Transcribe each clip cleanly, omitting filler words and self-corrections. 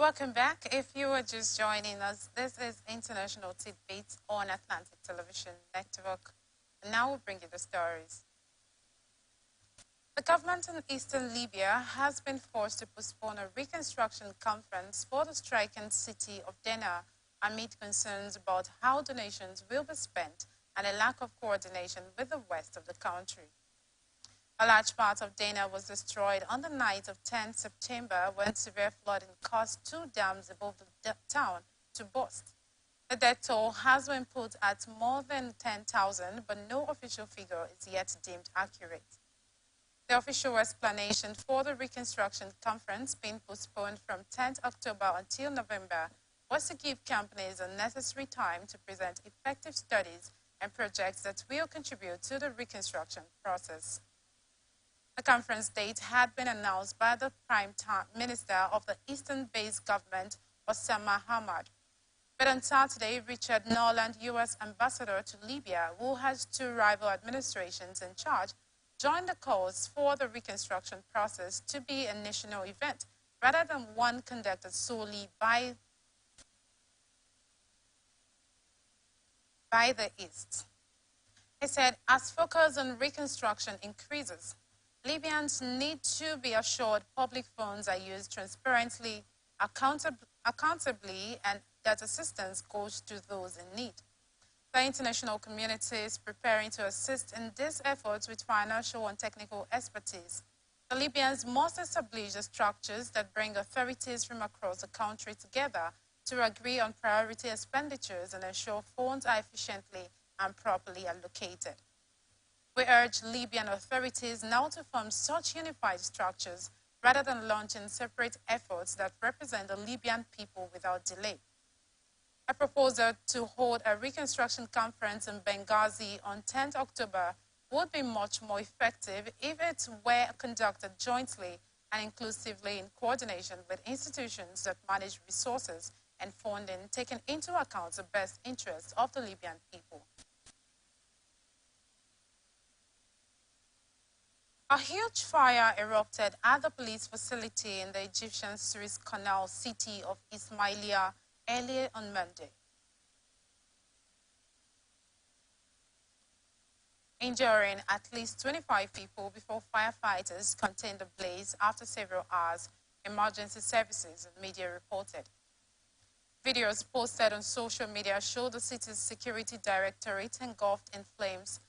Welcome back. If you are just joining us, this is International Tit Bits on Atlantic Television Network. And now we'll bring you the stories. The government in eastern Libya has been forced to postpone a reconstruction conference for the stricken city of Derna amid concerns about how donations will be spent and a lack of coordination with the west of the country. A large part of Derna was destroyed on the night of 10 September when severe flooding caused two dams above the town to burst. The death toll has been put at more than 10,000, but no official figure is yet deemed accurate. The official explanation for the reconstruction conference being postponed from 10th October until November was to give companies a necessary time to present effective studies and projects that will contribute to the reconstruction process. The conference date had been announced by the Prime Minister of the Eastern-based government, Osama Hamad. But on Saturday, Richard Norland, U.S. ambassador to Libya, who has two rival administrations in charge, joined the calls for the reconstruction process to be a national event rather than one conducted solely by the East. He said, as focus on reconstruction increases, Libyans need to be assured public funds are used transparently, accountably, and that assistance goes to those in need. The international community is preparing to assist in these efforts with financial and technical expertise. The Libyans must establish the structures that bring authorities from across the country together to agree on priority expenditures and ensure funds are efficiently and properly allocated. We urge Libyan authorities now to form such unified structures rather than launching separate efforts that represent the Libyan people without delay. A proposal to hold a reconstruction conference in Benghazi on 10th October would be much more effective if it were conducted jointly and inclusively in coordination with institutions that manage resources and funding, taking into account the best interests of the Libyan people. A huge fire erupted at the police facility in the Egyptian Suez Canal city of Ismailia earlier on Monday, injuring at least 25 people before firefighters contained the blaze after several hours, emergency services and media reported. Videos posted on social media show the city's security directorate engulfed in flames.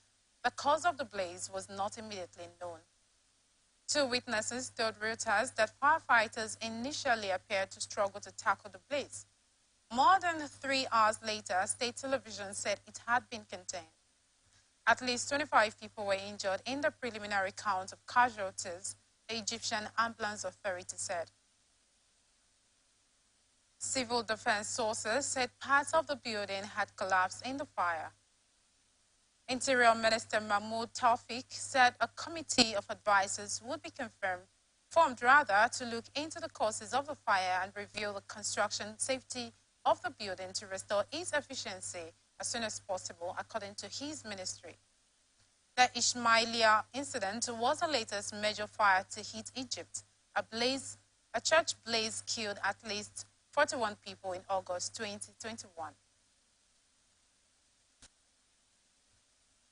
The cause of the blaze was not immediately known. Two witnesses told Reuters that firefighters initially appeared to struggle to tackle the blaze. More than 3 hours later, state television said it had been contained. At least 25 people were injured in the preliminary count of casualties, the Egyptian Ambulance Authority said. Civil defense sources said parts of the building had collapsed in the fire. Interior Minister Mahmoud Tawfiq said a committee of advisors would be formed to look into the causes of the fire and review the construction safety of the building to restore its efficiency as soon as possible, according to his ministry. The Ismailia incident was the latest major fire to hit Egypt. A church blaze killed at least 41 people in August 2021.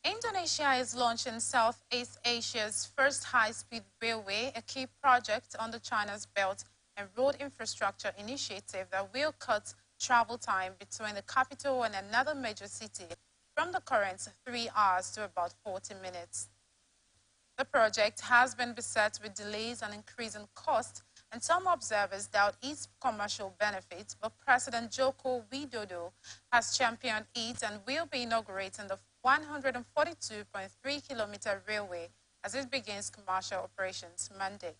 Indonesia is launching Southeast Asia's first high-speed railway, a key project under China's Belt and Road Infrastructure Initiative that will cut travel time between the capital and another major city from the current 3 hours to about 40 minutes. The project has been beset with delays and increasing costs, and some observers doubt its commercial benefits, but President Joko Widodo has championed it and will be inaugurating the 142.3-kilometer railway as it begins commercial operations Monday.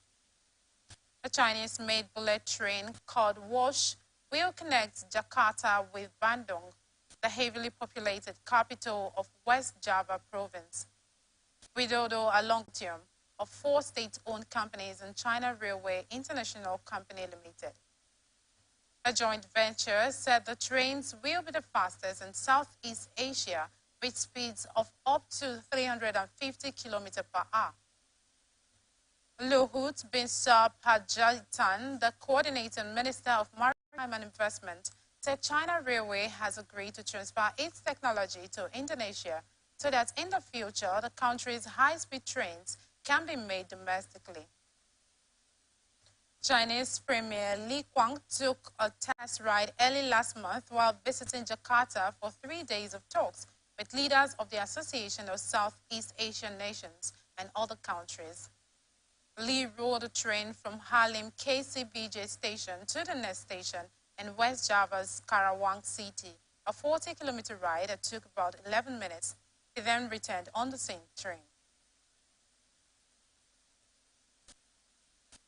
A Chinese-made bullet train called Wash will connect Jakarta with Bandung, the heavily populated capital of West Java province. Widodo, along with of 4 state-owned companies and China Railway International Company Limited. A joint venture said the trains will be the fastest in Southeast Asia with speeds of up to 350 km per hour. Luhut bin Saab Hajjatan, the coordinating minister of and investment said China Railway has agreed to transfer its technology to Indonesia so that in the future the country's high-speed trains can be made domestically. Chinese Premier Li Guang took a test ride early last month while visiting Jakarta for 3 days of talks with leaders of the Association of Southeast Asian Nations and other countries. Li rode a train from Halim KCBJ station to the next station in West Java's Karawang city, a 40-kilometer ride that took about 11 minutes. He then returned on the same train.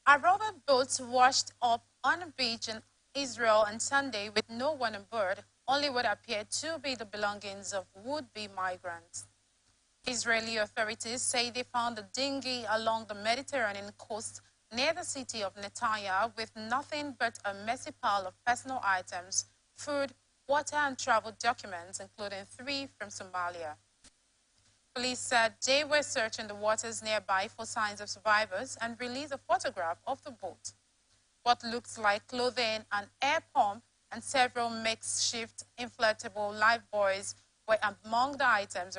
A rubber boat washed up on a beach in Israel on Sunday with no one on board, only what appeared to be the belongings of would-be migrants. Israeli authorities say they found the dinghy along the Mediterranean coast near the city of Netanya with nothing but a messy pile of personal items, food, water, and travel documents, including 3 from Somalia. Police said they were searching the waters nearby for signs of survivors and released a photograph of the boat. What looks like clothing, an air pump, and several makeshift inflatable lifebuoys were among the items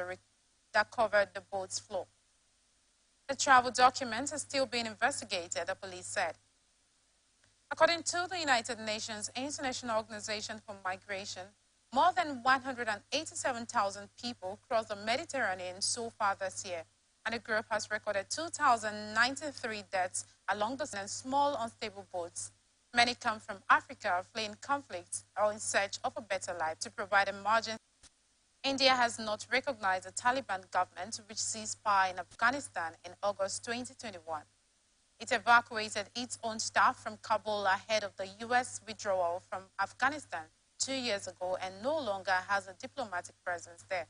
that covered the boat's floor. The travel documents are still being investigated, the police said. According to the United Nations International Organization for Migration, more than 187,000 people crossed the Mediterranean so far this year, and the group has recorded 2,093 deaths along the sea and small unstable boats. Many come from Africa, fleeing conflict or in search of a better life. To provide emergency, India has not recognized the Taliban government, which ceased fire in Afghanistan in August 2021. It evacuated its own staff from Kabul ahead of the U.S. withdrawal from Afghanistan 2 years ago and no longer has a diplomatic presence there.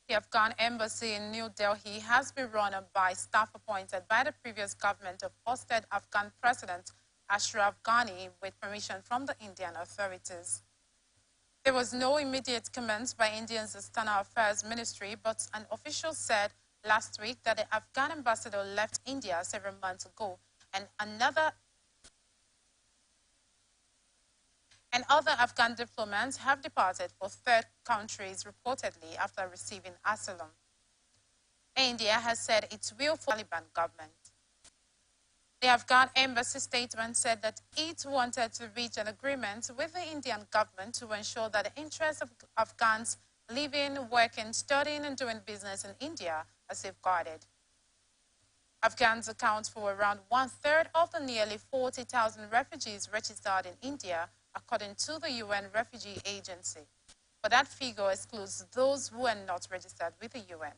The Afghan embassy in New Delhi has been run by staff appointed by the previous government of ousted Afghan President Ashraf Ghani with permission from the Indian authorities. There was no immediate comment by India's External Affairs Ministry, but an official said last week that the Afghan ambassador left India several months ago and other Afghan diplomats have departed for third countries reportedly after receiving asylum. India has said it will follow the Taliban government. The Afghan embassy statement said that it wanted to reach an agreement with the Indian government to ensure that the interests of Afghans living, working, studying, and doing business in India are safeguarded. Afghans account for around 1/3 of the nearly 40,000 refugees registered in India, according to the UN Refugee Agency. But that figure excludes those who are not registered with the UN.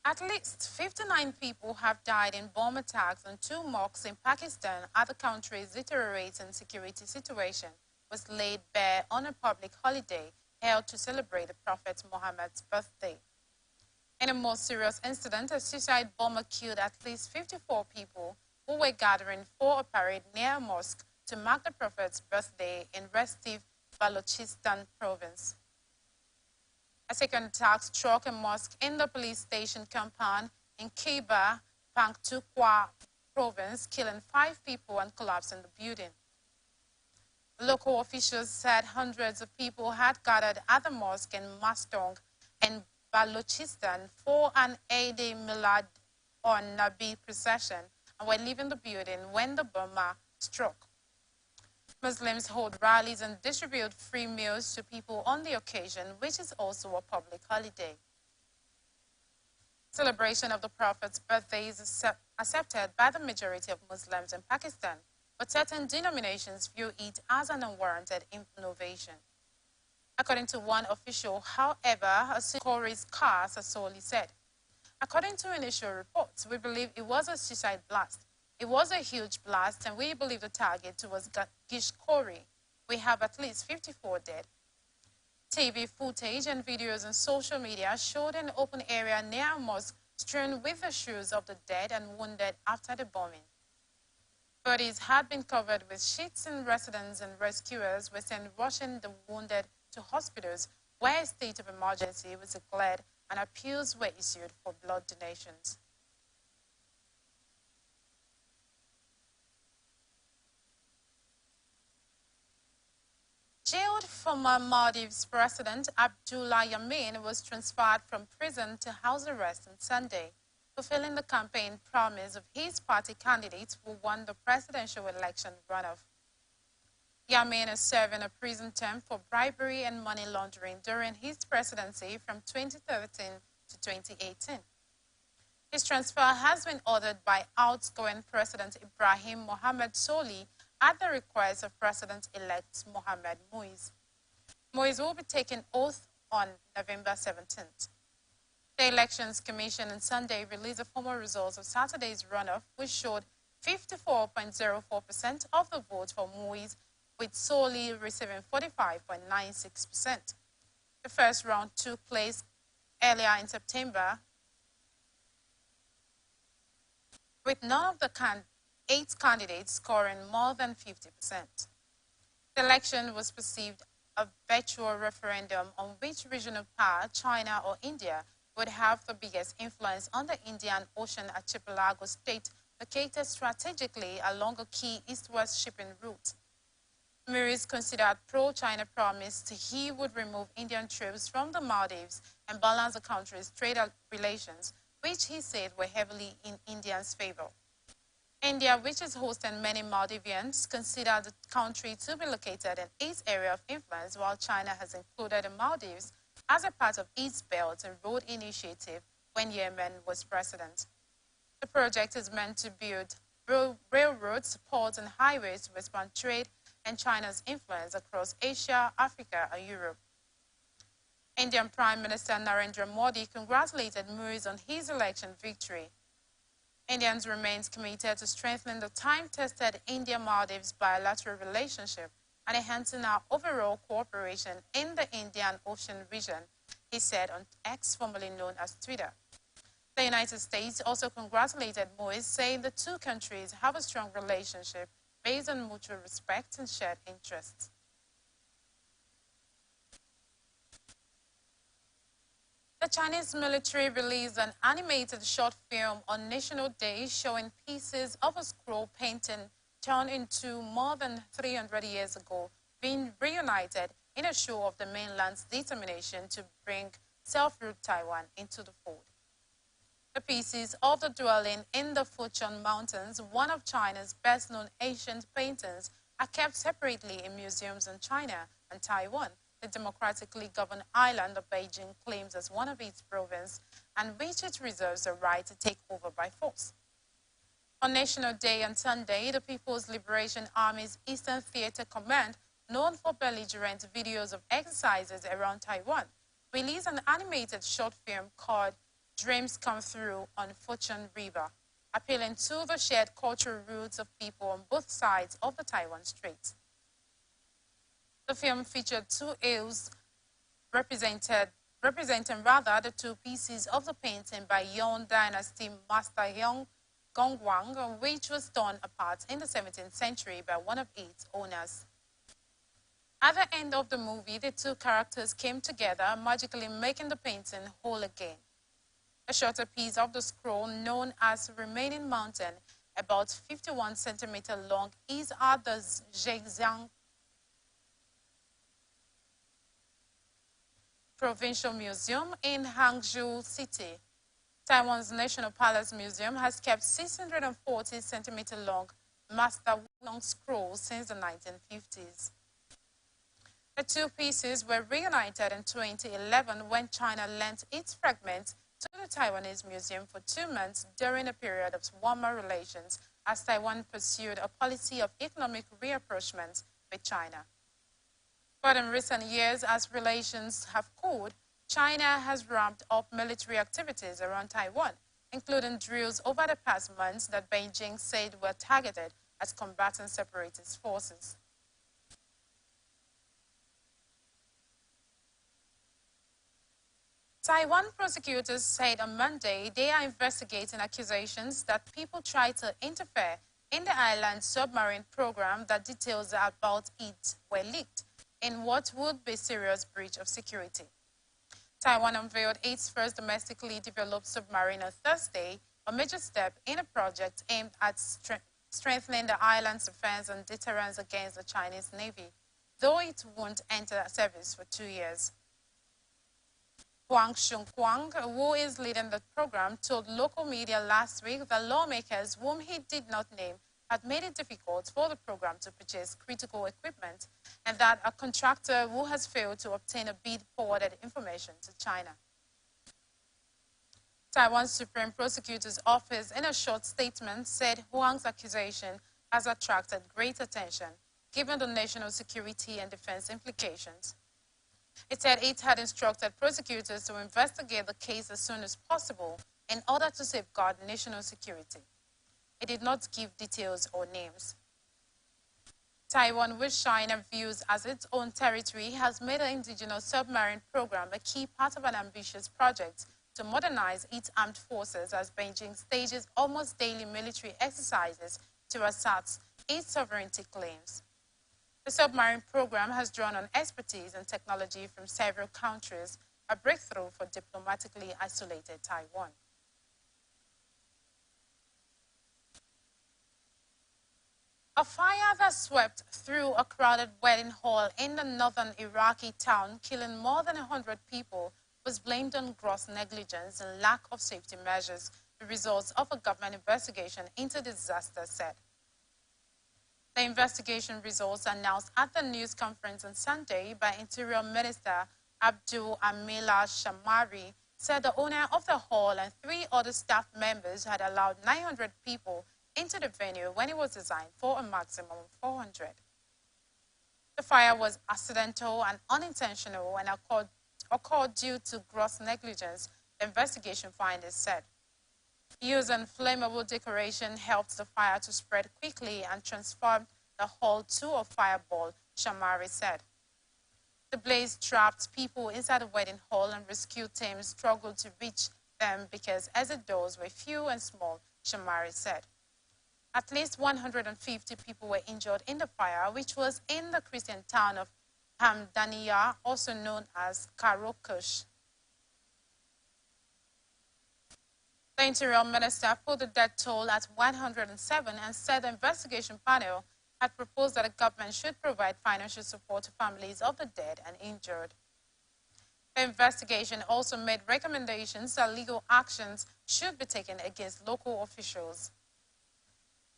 At least 59 people have died in bomb attacks on 2 mosques in Pakistan as the country's deteriorating security situation was laid bare on a public holiday held to celebrate the Prophet Muhammad's birthday. In a more serious incident, a suicide bomber killed at least 54 people who were gathering for a parade near a mosque to mark the Prophet's birthday in restive Balochistan province. A second attack struck a mosque in the police station compound in Khyber Pakhtunkhwa province, killing 5 people and collapsing the building. Local officials said hundreds of people had gathered at the mosque in Mastong in Balochistan for an Eid Milad or Nabi procession and were leaving the building when the bomber struck. Muslims hold rallies and distribute free meals to people on the occasion, which is also a public holiday. Celebration of the Prophet's birthday is accepted by the majority of Muslims in Pakistan, but certain denominations view it as an unwarranted innovation. According to one official, however, a Corey's car, Sassoli said, according to initial reports, we believe it was a suicide blast. It was a huge blast, and we believe the target was Gish Corey. We have at least 54 dead. TV footage and videos on social media showed an open area near a mosque strewn with the shoes of the dead and wounded after the bombing. Bodies had been covered with sheets, and residents and rescuers were sent rushing the wounded to hospitals where a state of emergency was declared and appeals were issued for blood donations. former Maldives President Abdullah Yameen was transferred from prison to house arrest on Sunday, fulfilling the campaign promise of his party candidate who won the presidential election runoff. Yameen is serving a prison term for bribery and money laundering during his presidency from 2013 to 2018. His transfer has been ordered by outgoing President Ibrahim Mohamed Soli at the request of President-elect Mohamed Muiz. Muiz will be taking oath on November 17th. The Elections Commission on Sunday released the formal results of Saturday's runoff, which showed 54.04% of the votes for Muiz, with Soli receiving 45.96%. The first round took place earlier in September, with none of the 8 candidates scoring more than 50%. The election was perceived a virtual referendum on which regional power, China or India, would have the biggest influence on the Indian Ocean archipelago state located strategically along a key east-west shipping route. Muiz, considered pro-China, promised he would remove Indian troops from the Maldives and balance the country's trade relations, which he said were heavily in India's favor. India, which is hosting many Maldivians, considered the country to be located in its area of influence, while China has included the Maldives as a part of its Belt and Road Initiative when Yemen was president. The project is meant to build railroads, ports, and highways to expand trade and China's influence across Asia, Africa, and Europe. Indian Prime Minister Narendra Modi congratulated Muiz on his election victory. Indians remain committed to strengthening the time-tested India-Maldives bilateral relationship and enhancing our overall cooperation in the Indian Ocean region, he said on X, formerly known as Twitter. The United States also congratulated Muiz, saying the two countries have a strong relationship based on mutual respect and shared interests. The Chinese military released an animated short film on National Day showing pieces of a scroll painting turned into more than 300 years ago being reunited in a show of the mainland's determination to bring self-ruled Taiwan into the fold. The pieces of the dwelling in the Fujian Mountains, one of China's best-known ancient paintings, are kept separately in museums in China and Taiwan, the democratically governed island of Beijing claims as one of its provinces and which it reserves the right to take over by force. On National Day on Sunday, the People's Liberation Army's Eastern Theater Command, known for belligerent videos of exercises around Taiwan, released an animated short film called Dreams Come Through on Fujian River, appealing to the shared cultural roots of people on both sides of the Taiwan Strait. The film featured 2 ales representing the 2 pieces of the painting by Yuan Dynasty Master Yang Gongwang, which was torn apart in the 17th century by one of its owners. At the end of the movie, the 2 characters came together, magically making the painting whole again. A shorter piece of the scroll, known as Remaining Mountain, about 51 centimeters long, is at the Zhejiang Provincial Museum in Hangzhou City. Taiwan's National Palace Museum has kept 640 centimeter long Master Wu scrolls since the 1950s. The 2 pieces were reunited in 2011 when China lent its fragments to the Taiwanese Museum for 2 months during a period of warmer relations as Taiwan pursued a policy of economic rapprochement with China. But in recent years, as relations have cooled, China has ramped up military activities around Taiwan, including drills over the past months that Beijing said were targeted at combating separatist forces. Taiwan prosecutors said on Monday they are investigating accusations that people tried to interfere in the island's submarine program that details about it were leaked in what would be a serious breach of security. Taiwan unveiled its first domestically developed submarine on Thursday, a major step in a project aimed at strengthening the island's defense and deterrence against the Chinese Navy. though it won't enter service for 2 years. Huang Shengguang, who is leading the program, told local media last week that lawmakers, whom he did not name, had made it difficult for the program to purchase critical equipment, and that a contractor who has failed to obtain a bid forwarded information to China. Taiwan's Supreme Prosecutor's Office, in a short statement, said Huang's accusation has attracted great attention, given the national security and defense implications. It said it had instructed prosecutors to investigate the case as soon as possible in order to safeguard national security. It did not give details or names. Taiwan, which China views as its own territory, has made the indigenous submarine program a key part of an ambitious project to modernize its armed forces as Beijing stages almost daily military exercises to assert its sovereignty claims. The submarine program has drawn on expertise and technology from several countries, a breakthrough for diplomatically isolated Taiwan. A fire that swept through a crowded wedding hall in the northern Iraqi town, killing more than 100 people, was blamed on gross negligence and lack of safety measures, the results of a government investigation into the disaster said. The investigation results announced at the news conference on Sunday by Interior Minister Abdul Amila Shamari said the owner of the hall and 3 other staff members had allowed 900 people into the venue when it was designed for a maximum of 400. The fire was accidental and unintentional and occurred due to gross negligence, the investigation findings said. Using flammable decoration helped the fire to spread quickly and transformed the hall to a fireball, Shamari said. The blaze trapped people inside the wedding hall and rescue teams struggled to reach them because exit doors were few and small, Shamari said. At least 150 people were injured in the fire, which was in the Christian town of Hamdaniya, also known as Karokush. The Interior Minister put the death toll at 107 and said the investigation panel had proposed that the government should provide financial support to families of the dead and injured. The investigation also made recommendations that legal actions should be taken against local officials.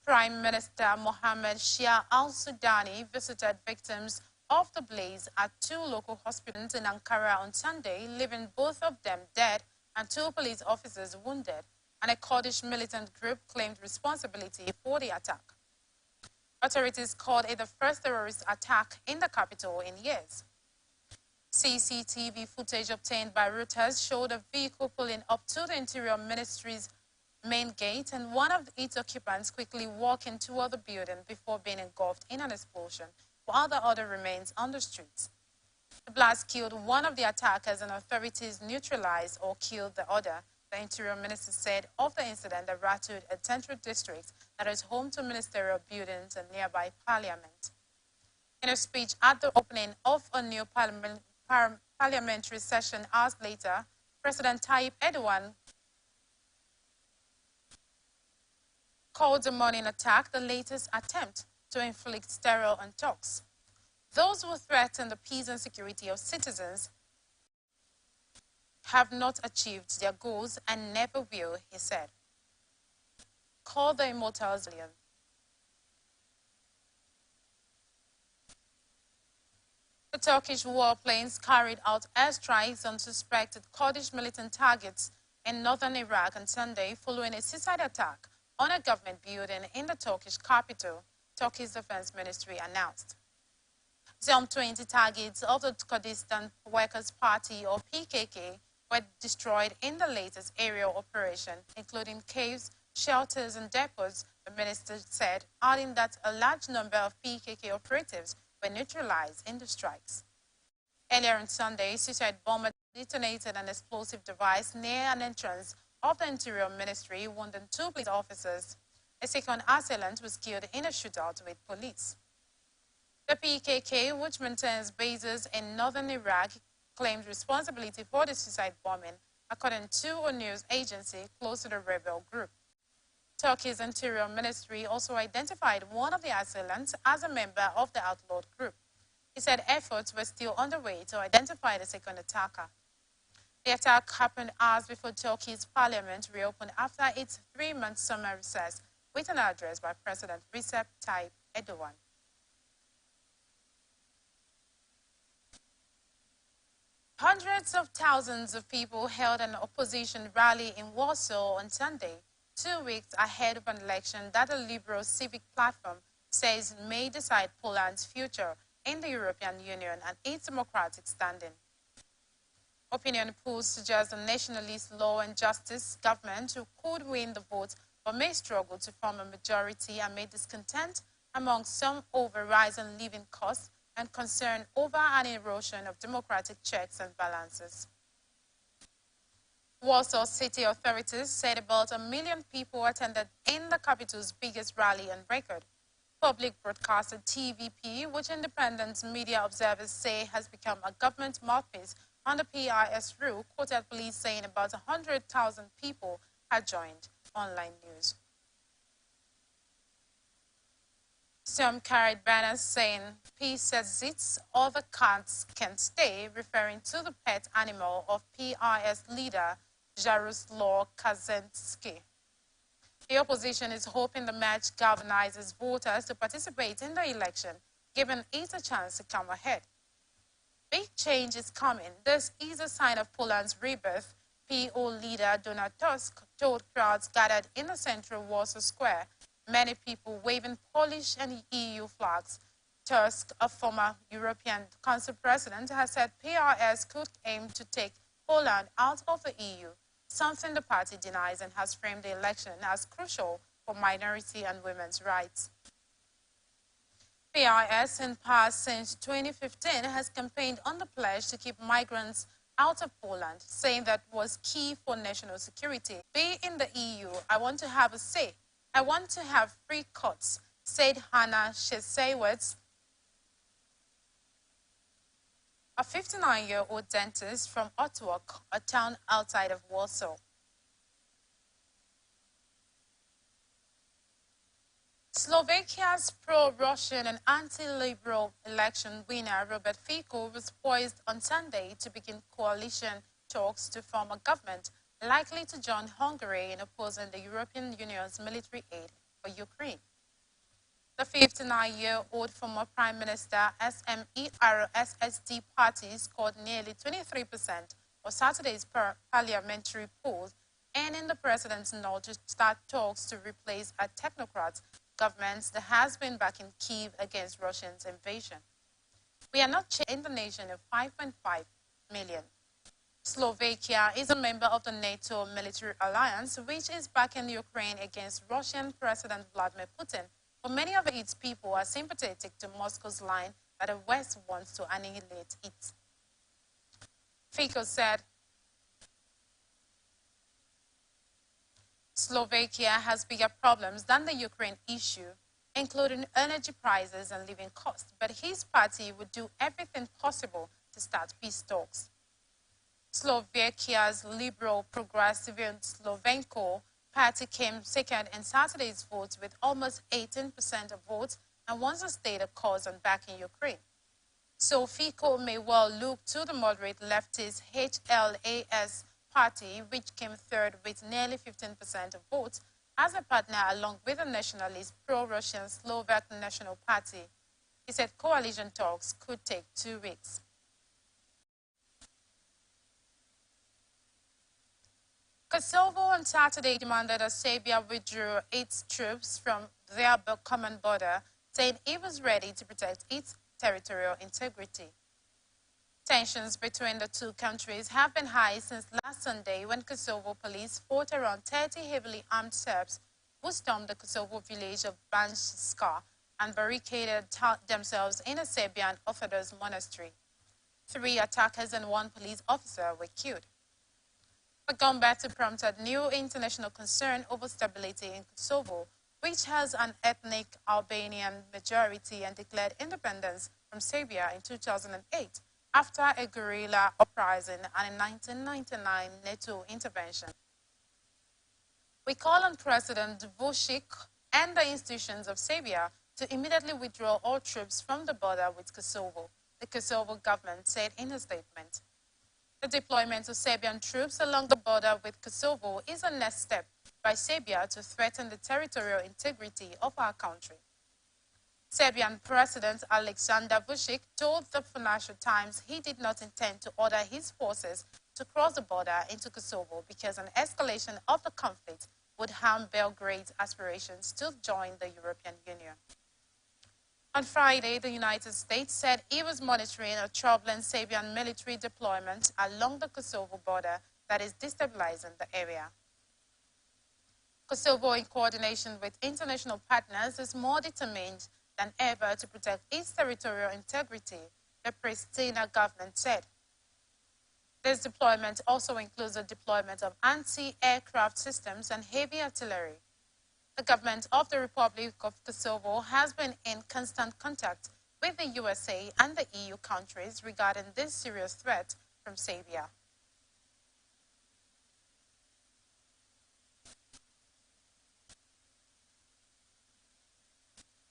Prime Minister Mohammed Shia al-Sudani visited victims of the blaze at 2 local hospitals in Ankara on Sunday, leaving both of them dead and 2 police officers wounded, and a Kurdish militant group claimed responsibility for the attack. Authorities called it the first terrorist attack in the capital in years. CCTV footage obtained by Reuters showed a vehicle pulling up to the Interior Ministry's main gate and one of its occupants quickly walking toward the building before being engulfed in an explosion, while the other remains on the streets. The blast killed one of the attackers and authorities neutralized or killed the other, the Interior Minister said of the incident that rattled a central district that is home to ministerial buildings and nearby parliament. In a speech at the opening of a new parliamentary session hours later, President Tayyip Erdogan called the morning attack the latest attempt to inflict terror on Turks. Those who threaten the peace and security of citizens have not achieved their goals and never will, he said. Call the immortals alien. The Turkish warplanes carried out airstrikes on suspected Kurdish militant targets in northern Iraq on Sunday following a suicide attack on a government building in the Turkish capital, Turkey's defense ministry announced. Some 20 targets of the Kurdistan Workers' Party, or PKK, were destroyed in the latest aerial operation, including caves, shelters, and depots, the minister said, adding that a large number of PKK operatives were neutralized in the strikes. Earlier on Sunday, a suicide bomber detonated an explosive device near an entrance of the Interior Ministry, wounding 2 police officers. A second assailant was killed in a shootout with police. The PKK, which maintains bases in northern Iraq, claimed responsibility for the suicide bombing, according to a news agency close to the rebel group. Turkey's Interior Ministry also identified one of the assailants as a member of the outlawed group. He said efforts were still underway to identify the second attacker. The attack happened hours before Turkey's parliament reopened after its 3-month summer recess with an address by President Recep Tayyip Erdogan. Hundreds of thousands of people held an opposition rally in Warsaw on Sunday, 2 weeks ahead of an election that the Liberal Civic Platform says may decide Poland's future in the European Union and its democratic standing. Opinion polls suggest the nationalist Law and Justice government who could win the vote but may struggle to form a majority amid discontent among some over rising living costs and concern over an erosion of democratic checks and balances. Warsaw city authorities said about 1 million people attended in the capital's biggest rally on record. Public broadcaster TVP, which independent media observers say has become a government mouthpiece on the PIS rule, quoted police saying about 100,000 people had joined online news. Some carried banners saying, "Peace says it's all the cats can stay," referring to the pet animal of PIS leader Jaroslaw Kaczynski. The opposition is hoping the match galvanizes voters to participate in the election, giving it a chance to come ahead. Big change is coming. This is a sign of Poland's rebirth, PO leader Donald Tusk told crowds gathered in the central Warsaw Square, many people waving Polish and EU flags. Tusk, a former European Council president, has said PRS could aim to take Poland out of the EU, something the party denies, and has framed the election as crucial for minority and women's rights. PRS, in power since 2015, has campaigned on the pledge to keep migrants out of Poland, saying that was key for national security. Be in the EU, I want to have a say. I want to have free cuts, said Hanna Szewczewicz, a 59-year-old dentist from Otwock, a town outside of Warsaw. Slovakia's pro-Russian and anti-liberal election winner Robert Fico was poised on Sunday to begin coalition talks to form a government likely to join Hungary in opposing the European Union's military aid for Ukraine. The 59-year-old former Prime Minister SMERSSD party scored nearly 23% of Saturday's parliamentary polls, and in the president's nod to start talks to replace a technocrat government that has been backing Kyiv against Russia's invasion. We are not in the nation of 5.5 million. Slovakia is a member of the NATO military alliance, which is backing Ukraine against Russian President Vladimir Putin. But many of its people are sympathetic to Moscow's line that the West wants to annihilate it. Fico said, Slovakia has bigger problems than the Ukraine issue, including energy prices and living costs, but his party would do everything possible to start peace talks. Slovakia's liberal progressive Slovenko party came second in Saturday's votes with almost 18% of votes and wants to stay the course on backing Ukraine. So Fico may well look to the moderate leftist HLAS party, which came third with nearly 15% of votes, as a partner along with the nationalist pro-Russian Slovak National Party. He said coalition talks could take 2 weeks. Kosovo on Saturday demanded that Serbia withdraw its troops from their common border, saying it was ready to protect its territorial integrity. Tensions between the two countries have been high since last Sunday when Kosovo police fought around 30 heavily armed Serbs who stormed the Kosovo village of Banjska and barricaded themselves in a Serbian Orthodox monastery. 3 attackers and 1 police officer were killed. The combat prompted new international concern over stability in Kosovo, which has an ethnic Albanian majority and declared independence from Serbia in 2008 after a guerrilla uprising and a 1999 NATO intervention. We call on President Vučić and the institutions of Serbia to immediately withdraw all troops from the border with Kosovo. the Kosovo government said in a statement. The deployment of Serbian troops along the border with Kosovo is a next step by Serbia to threaten the territorial integrity of our country. Serbian President Aleksandar Vučić told the Financial Times he did not intend to order his forces to cross the border into Kosovo because an escalation of the conflict would harm Belgrade's aspirations to join the European Union. On Friday, the United States said it was monitoring a troubling Serbian military deployment along the Kosovo border that is destabilizing the area. Kosovo, in coordination with international partners, is more determined than ever to protect its territorial integrity, the Pristina government said. This deployment also includes the deployment of anti-aircraft systems and heavy artillery. The government of the Republic of Kosovo has been in constant contact with the USA and the EU countries regarding this serious threat from Serbia.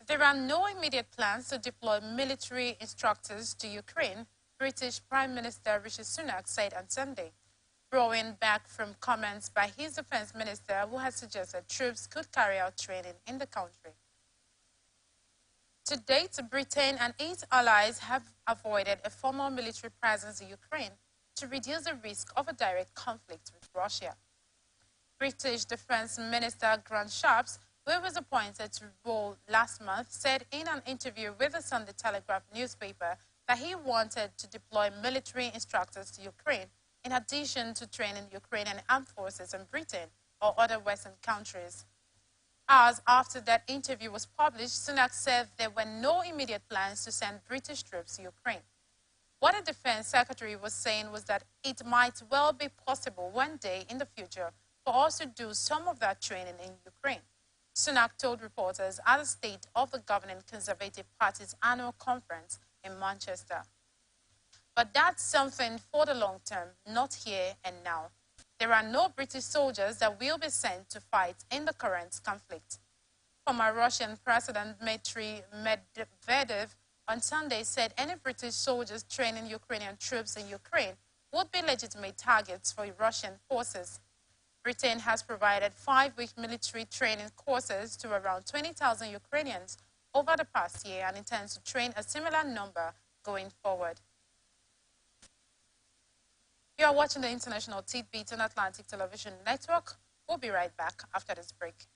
There are no immediate plans to deploy military instructors to Ukraine, British Prime Minister Rishi Sunak said on Sunday, drawing back from comments by his defense minister who had suggested troops could carry out training in the country. To date, Britain and its allies have avoided a formal military presence in Ukraine to reduce the risk of a direct conflict with Russia. British Defense Minister Grant Shapps, who was appointed to role last month, said in an interview with the Sunday Telegraph newspaper that he wanted to deploy military instructors to Ukraine in addition to training Ukrainian armed forces in Britain or other Western countries. Hours after that interview was published, Sunak said there were no immediate plans to send British troops to Ukraine. What the defense secretary was saying was that it might well be possible one day in the future for us to do some of that training in Ukraine. Sunak told reporters at the state of the governing Conservative Party's annual conference in Manchester. But that's something for the long term, not here and now. There are no British soldiers that will be sent to fight in the current conflict. Former Russian President Dmitry Medvedev on Sunday said any British soldiers training Ukrainian troops in Ukraine would be legitimate targets for Russian forces. Britain has provided 5-week military training courses to around 20,000 Ukrainians over the past year and intends to train a similar number going forward. You are watching the International Tit Bits on Atlantic Television Network. We'll be right back after this break.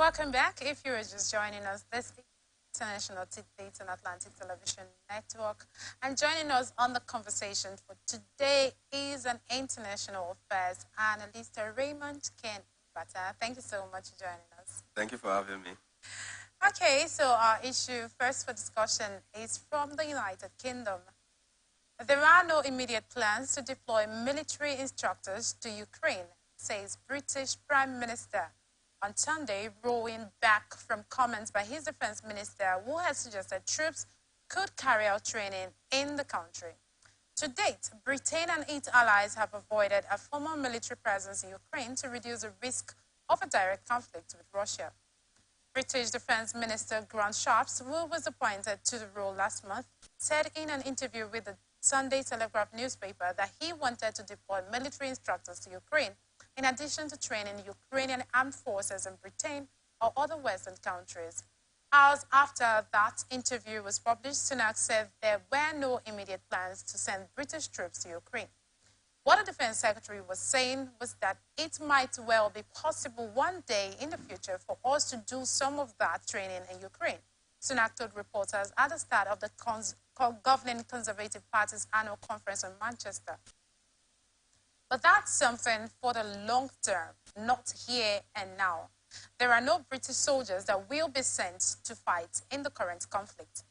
Welcome back. If you are just joining us, this is International Tit Bits on Atlantic Television Network. And joining us on the conversation for today is an international affairs analyst, Raymond Ken Bata. Thank you so much for joining us. Thank you for having me. Okay, so our issue first for discussion is from the United Kingdom. There are no immediate plans to deploy military instructors to Ukraine, says British Prime Minister on Sunday, rolling back from comments by his defense minister, who has suggested troops could carry out training in the country. To date, Britain and its allies have avoided a formal military presence in Ukraine to reduce the risk of a direct conflict with Russia. British Defense Minister Grant Shapps, who was appointed to the role last month, said in an interview with the Sunday Telegraph newspaper that he wanted to deploy military instructors to Ukraine, in addition to training Ukrainian armed forces in Britain or other Western countries. Hours after that interview was published, Sunak said there were no immediate plans to send British troops to Ukraine. What the Defense Secretary was saying was that it might well be possible one day in the future for us to do some of that training in Ukraine. Sunak told reporters at the start of the governing Conservative Party's annual conference in Manchester. But that's something for the long term, not here and now. There are no British soldiers that will be sent to fight in the current conflict.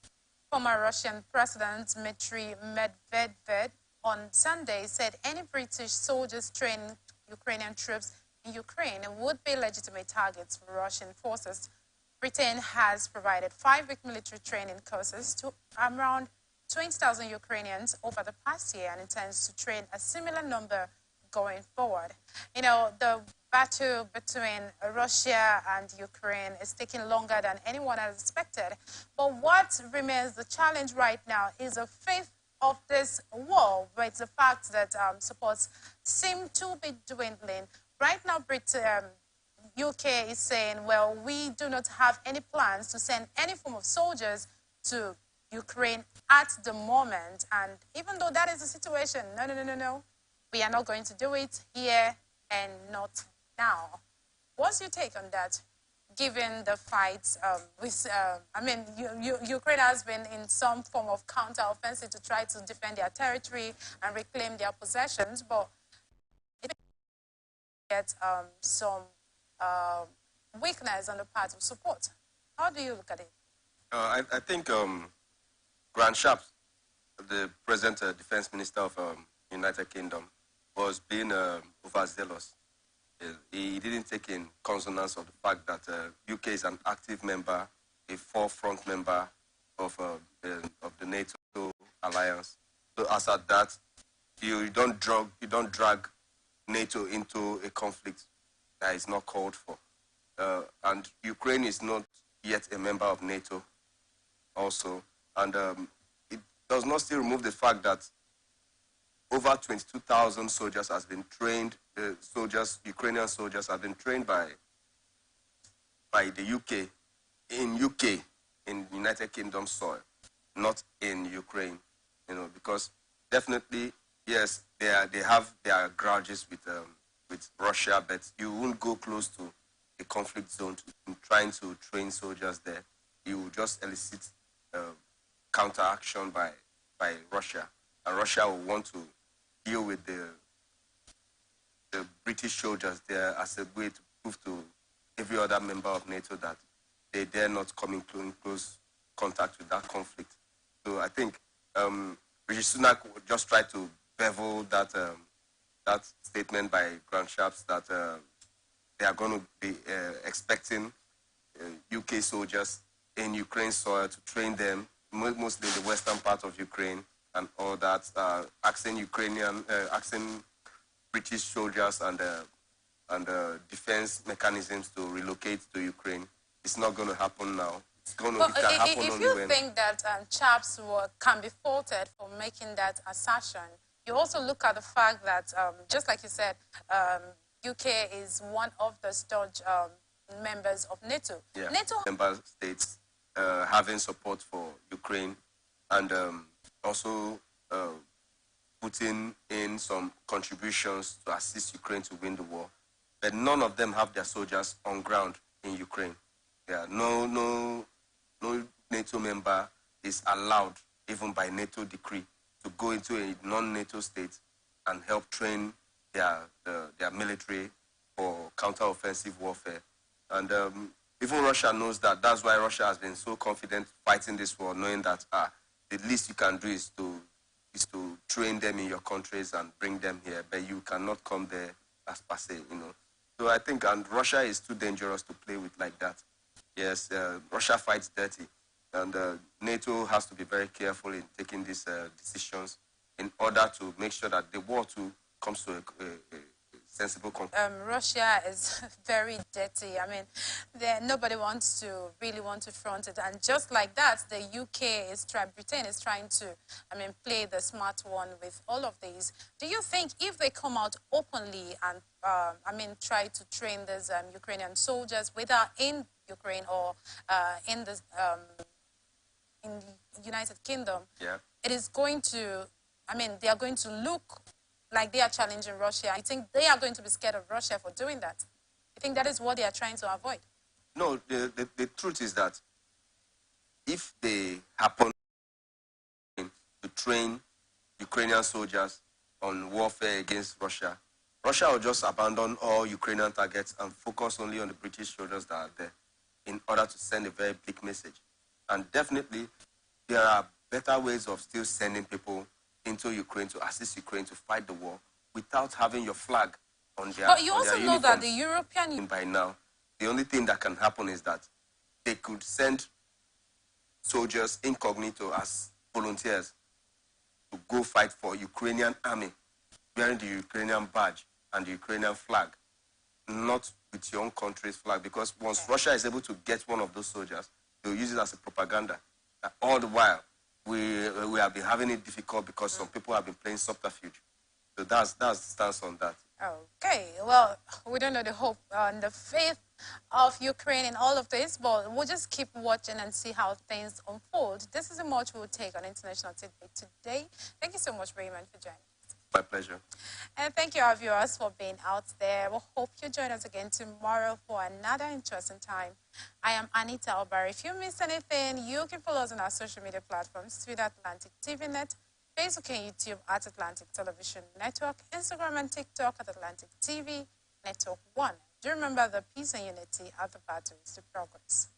Former Russian President Dmitry Medvedev on Sunday said any British soldiers training Ukrainian troops in Ukraine would be legitimate targets for Russian forces. Britain has provided 5-week military training courses to around 20,000 Ukrainians over the past year and intends to train a similar number going forward. You know, the battle between Russia and Ukraine is taking longer than anyone has expected. But what remains the challenge right now is the fifth of this war, with the fact that supports seem to be dwindling. Right now, UK is saying, well, we do not have any plans to send any form of soldiers to Ukraine at the moment. And even though that is the situation, no. We are not going to do it here and not now. What's your take on that, given the fights Ukraine has been in some form of counter-offensive to try to defend their territory and reclaim their possessions, but it gets some weakness on the part of support. How do you look at it? I think Grant Shapps, the present defense minister of United Kingdom, was being overzealous. He didn't take in consonance of the fact that UK is an active member, a forefront member of the NATO alliance. So as at that, you don't drag NATO into a conflict that is not called for. And Ukraine is not yet a member of NATO also. And it does not still remove the fact that over 22,000 soldiers has been trained, Ukrainian soldiers have been trained by the UK, in United Kingdom soil, not in Ukraine, because definitely, yes, they have their grudges with Russia, but you won't go close to a conflict zone trying to train soldiers there. You will just elicit counteraction by Russia, and Russia will want to deal with the British soldiers there as a way to prove to every other member of NATO that they dare not come in close contact with that conflict. So I think Rishi Sunak just tried to bevel that statement by Grant Shapps that they are going to be expecting UK soldiers in Ukraine soil to train them, mostly in the western part of Ukraine, and all that, asking British soldiers and defense mechanisms to relocate to Ukraine. It's not going to happen now. It's going to happen if only you when... think that Chaps can be faulted for making that assertion, you also look at the fact that, just like you said, UK is one of the staunch members of NATO. Yeah. NATO member states having support for Ukraine and also putting in some contributions to assist Ukraine to win the war. But none of them have their soldiers on ground in Ukraine. Yeah, no NATO member is allowed, even by NATO decree, to go into a non-NATO state and help train their military for counter-offensive warfare. And even Russia knows that. That's why Russia has been so confident fighting this war, knowing that the least you can do is to train them in your countries and bring them here, but you cannot come there as per se, you know. So I think, and Russia is too dangerous to play with like that. Yes, Russia fights dirty, and NATO has to be very careful in taking these decisions in order to make sure that the war too comes to a sensible conclusion. Russia is very dirty. I mean, nobody really want to front it. And just like that, the UK Britain is trying to, play the smart one with all of these. Do you think if they come out openly and, try to train these Ukrainian soldiers, whether in Ukraine or in the United Kingdom, yeah, it is going to, they are going to look like they are challenging Russia. I think they are going to be scared of Russia for doing that. I think that is what they are trying to avoid. No, the truth is that if they happen to train Ukrainian soldiers on warfare against Russia, Russia will just abandon all Ukrainian targets and focus only on the British soldiers that are there in order to send a very bleak message. And definitely, there are better ways of still sending people into Ukraine to assist Ukraine to fight the war without having your flag on their But you on also their know that uniforms. the European... By now, the only thing that can happen is that they could send soldiers incognito as volunteers to go fight for Ukrainian army, wearing the Ukrainian badge and the Ukrainian flag, not with your own country's flag, because once Russia is able to get one of those soldiers, they'll use it as a propaganda. All the while, we have been having it difficult because some people have been playing subterfuge. So that's the stance on that. Okay, well, we don't know the hope and the faith of Ukraine in all of this, but we'll just keep watching and see how things unfold. This is a much we'll take on International Tidbit today. Thank you so much, Raymond, for joining us. My pleasure. And thank you, our viewers, for being out there. We hope you join us again tomorrow for another interesting time. I am Anita Obari. If you missed anything, you can follow us on our social media platforms, Twitter, Atlantic TV Net, Facebook and YouTube at Atlantic Television Network, Instagram and TikTok at Atlantic TV Network 1. Do remember the peace and unity are the batteries to progress.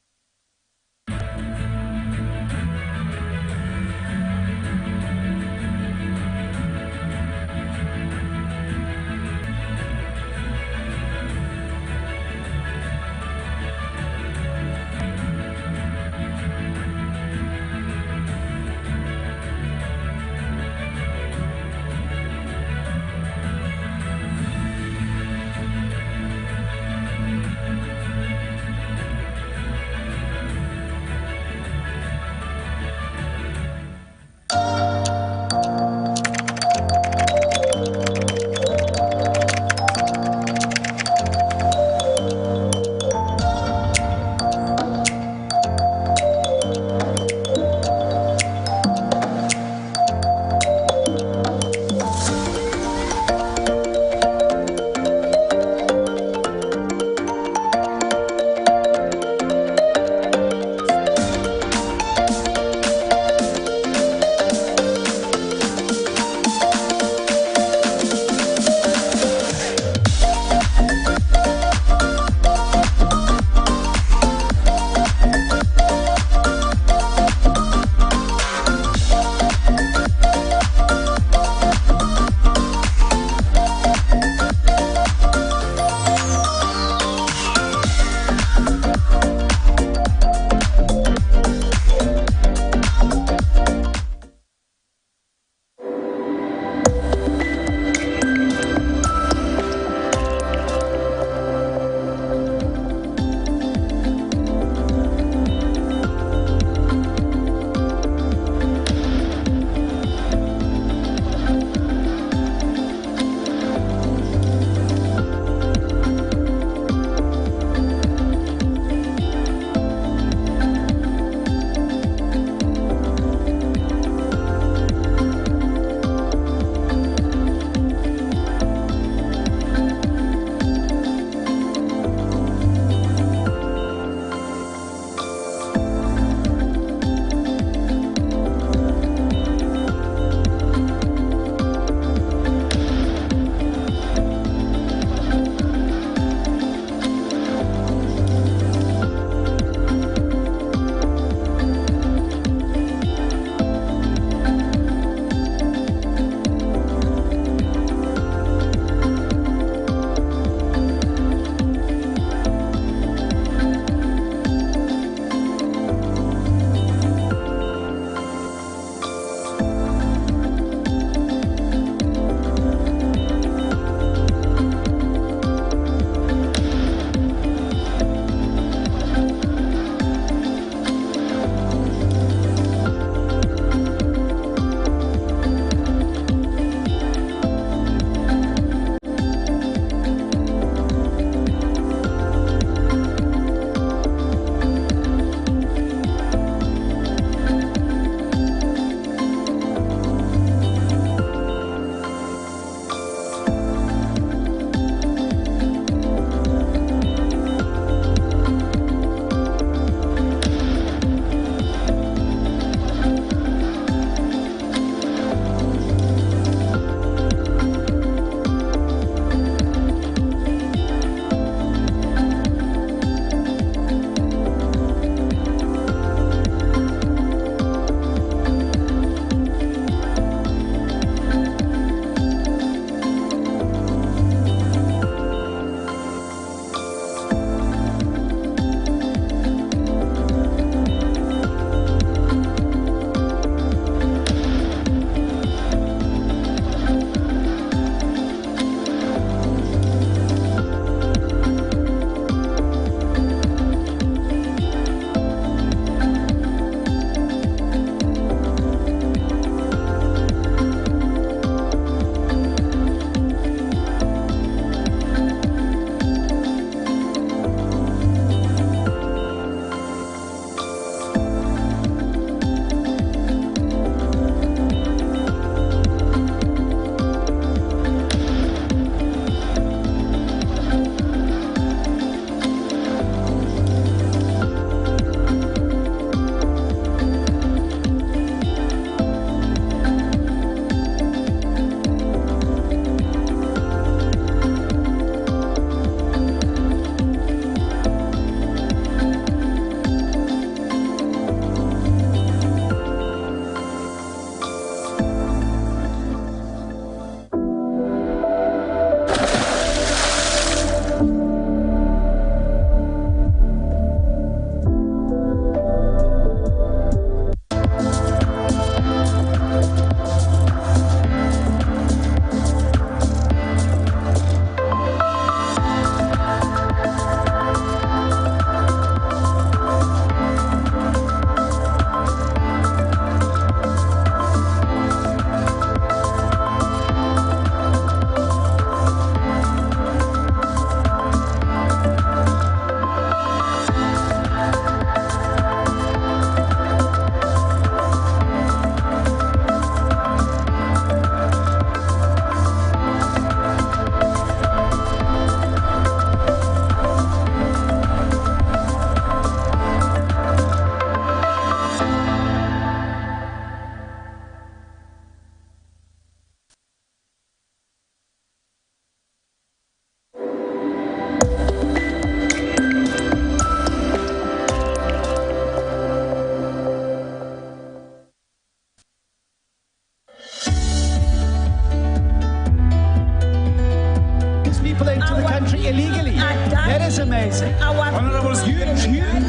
It is amazing. Honourable students, human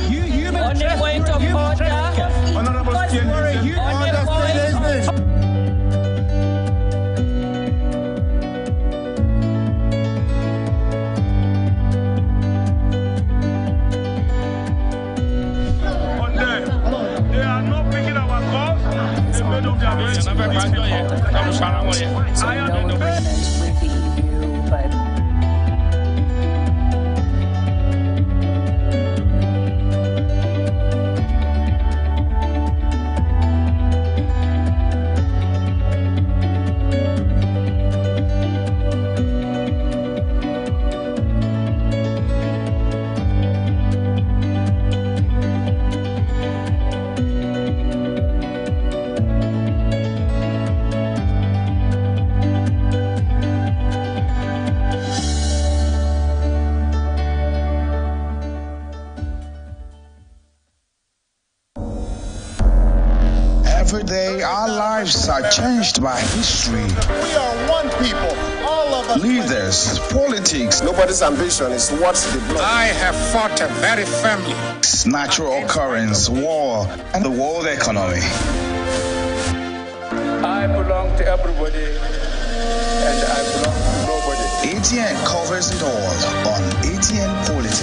trafficking. Honourable students, They are not picking our calls. They made up their minds. I am the Every day, our lives are changed by history. We are one people, all of us. Leaders, politics, Nobody's ambition is what's the blood. I have fought very firmly. natural occurrence, war, and the world economy. I belong to everybody, and I belong to nobody. ATN covers it all on ATN Politics.